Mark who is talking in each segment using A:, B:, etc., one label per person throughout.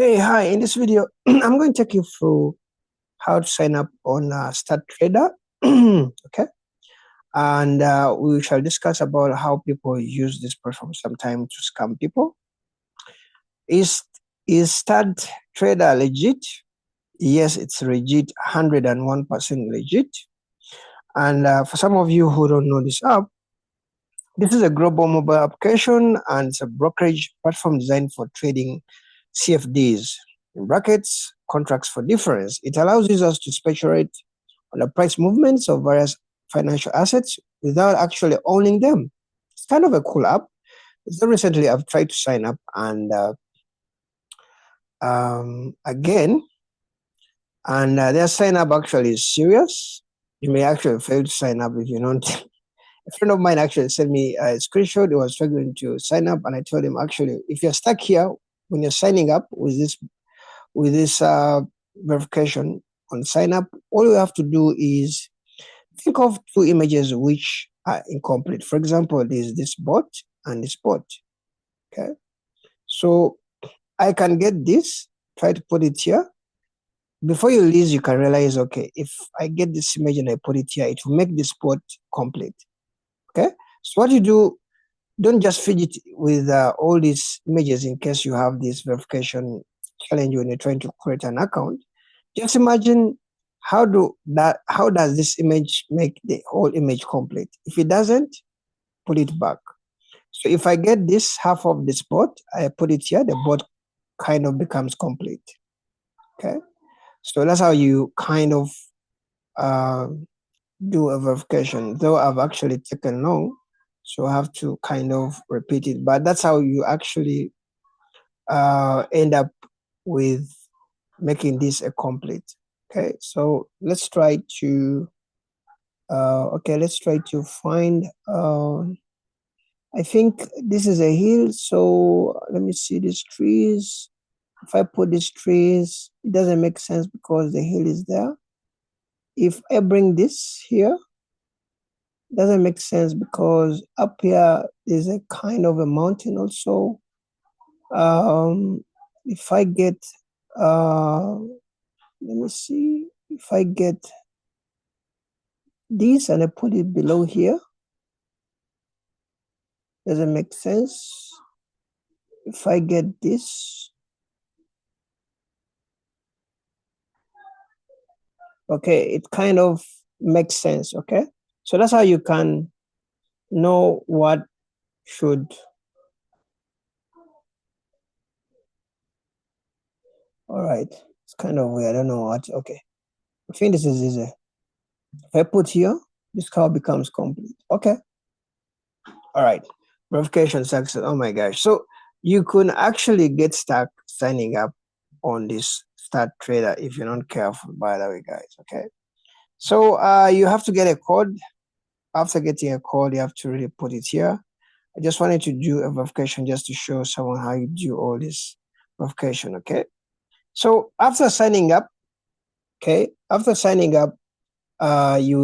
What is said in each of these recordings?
A: Hey, hi. In this video, I'm going to take you through how to sign up on Startrader. Okay. And we shall discuss about how people use this platform sometimes to scam people. Is Startrader legit? Yes, it's legit, 101% legit. And for some of you who don't know this app, this is a global mobile application and it's a brokerage platform designed for trading CFDs, in brackets, contracts for difference. It allows users to speculate on the price movements of various financial assets without actually owning them. It's kind of a cool app. So recently I've tried to sign up and their sign up actually is serious. You may actually fail to sign up if you don't. A friend of mine actually sent me a screenshot. He was struggling to sign up, and I told him, actually, if you're stuck here when you're signing up with this verification on sign up, all you have to do is think of two images which are incomplete. For example, there's this bot and this bot. Okay, so I can get this, try to put it here. Before you leave, you can realize, okay, if I get this image and I put it here, it will make this bot complete. Okay, so what you do, don't just fidget with all these images in case you have this verification challenge when you're trying to create an account. Just imagine how does this image make the whole image complete? If it doesn't, put it back. So if I get this half of this bot, I put it here, the bot kind of becomes complete. Okay, so that's how you kind of do a verification, though I've actually taken long, so I have to kind of repeat it, but that's how you actually end up with making this a complete. Okay, so let's try to find I think this is a hill, so let me see these trees. If I put these trees, it doesn't make sense because the hill is there. If I bring this here, it doesn't make sense because up here there's a kind of a mountain also. If I get let me see, if I get this and I put it below here, doesn't make sense. If I get this, okay, it kind of makes sense. Okay, so that's how you can know what should. All right, it's kind of weird. I don't know what. Okay, I think this is easy. If I put here, this car becomes complete. Okay. All right. Verification success. Oh my gosh. So you could actually get stuck signing up on this Startrader if you're not careful, by the way, guys. Okay. So you have to get a code. After getting a code, you have to really put it here. I just wanted to do a verification just to show someone how you do all this verification. Okay. So after signing up, you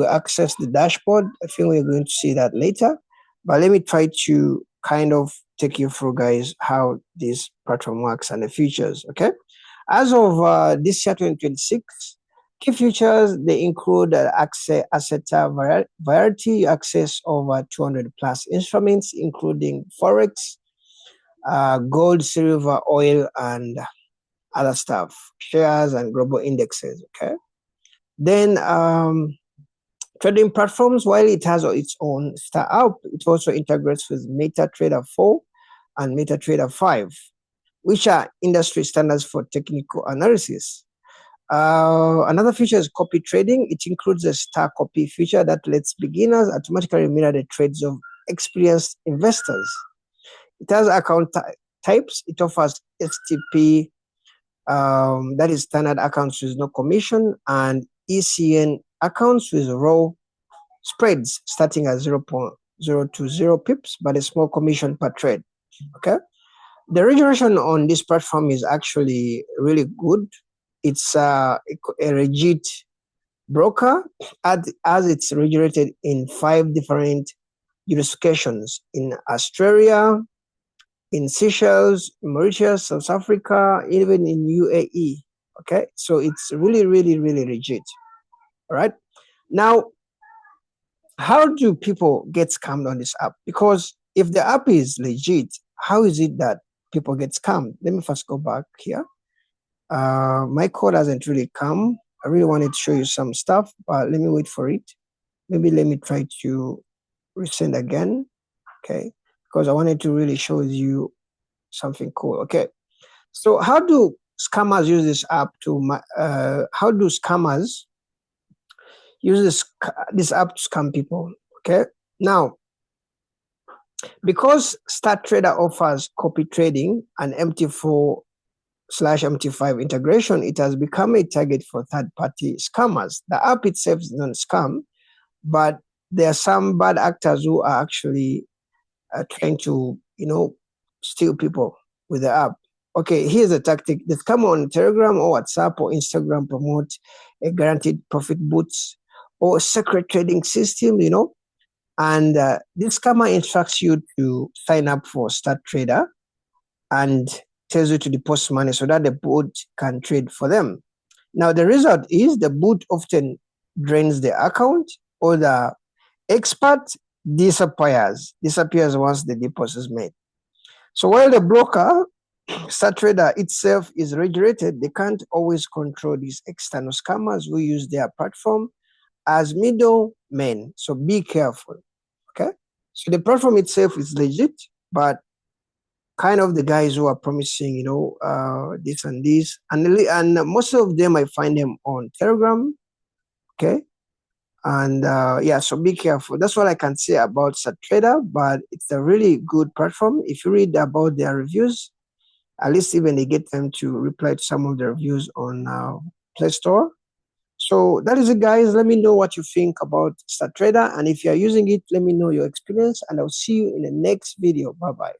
A: access the dashboard. I think we're going to see that later, but let me try to kind of take you through, guys, how this platform works and the features. Okay, as of this year 2026, key features, they include asset variety. You access over 200 plus instruments, including Forex, gold, silver, oil, and other stuff, shares and global indexes. Okay. Then trading platforms, while it has its own startup, it also integrates with MetaTrader 4 and MetaTrader 5, which are industry standards for technical analysis. Another feature is copy trading. It includes a star copy feature that lets beginners automatically mirror the trades of experienced investors. It has account types. It offers STP, that is standard accounts with no commission, and ECN accounts with raw spreads starting at 0.020 pips, but a small commission per trade. Okay, the regulation on this platform is actually really good. It's a legit broker as it's regulated in 5 different jurisdictions: in Australia, in Seychelles, Mauritius, South Africa, even in UAE. Okay, so it's really, really, really legit. All right. Now, how do people get scammed on this app? Because if the app is legit, how is it that people get scammed? Let me first go back here. My code hasn't really come. I really wanted to show you some stuff, but let me wait for it. Maybe let me try to resend again. Okay, because I wanted to really show you something cool. Okay, so how do scammers use this app to how do scammers use this app to scam people? Okay, now because Startrader offers copy trading and MT4/MT5 integration, it has become a target for third-party scammers. The app itself is not scam, but there are some bad actors who are actually trying to, steal people with the app. Okay, here's a tactic. They come on Telegram or WhatsApp or Instagram, promote a guaranteed profit boosts or a secret trading system, and this scammer instructs you to sign up for Startrader and tells you to deposit money so that the bot can trade for them. Now, the result is the bot often drains the account, or the expert disappears once the deposit is made. So while the broker, Startrader itself, is regulated, they can't always control these external scammers who use their platform as middlemen. So be careful. Okay. So the platform itself is legit, but kind of the guys who are promising, this and this, and most of them I find them on Telegram. Okay. And yeah, so be careful. That's what I can say about Startrader, but it's a really good platform. If you read about their reviews, at least even they get them to reply to some of the reviews on Play Store. So that is it, guys. Let me know what you think about Startrader, and if you are using it, let me know your experience, and I'll see you in the next video. Bye bye.